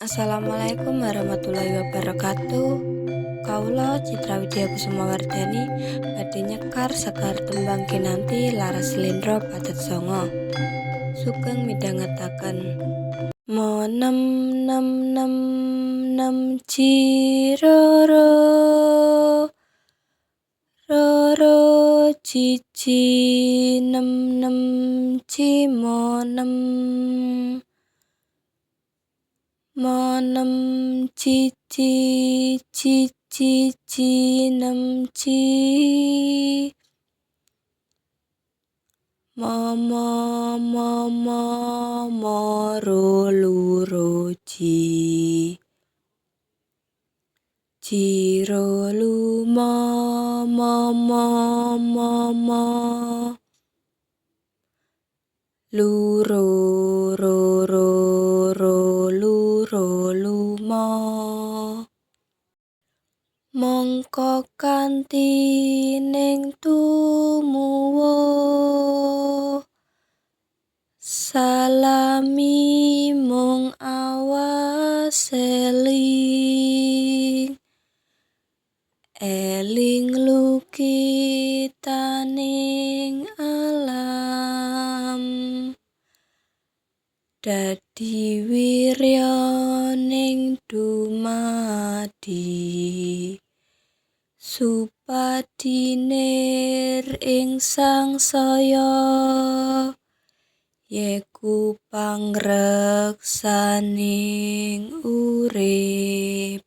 Assalamualaikum warahmatullahi wabarakatuh. Kaula Citra Widya Kusumawardhani badhe nyekar sekar tembang kinanti laras slendra padet sanga. Sugeng midhangetaken. Monem nem nem nem ciroro roro cici nem nem cimonem monem cici cici cinem ci momo momo moro luro ci ciro lumo momo momo luro ro ro ro luro lumo mongko kanthi ning tumuwuh salami mung awas eling lukitaning alam dadi wirya ning dumadi supadiner ing sangsaya yeku pangreksaning urip.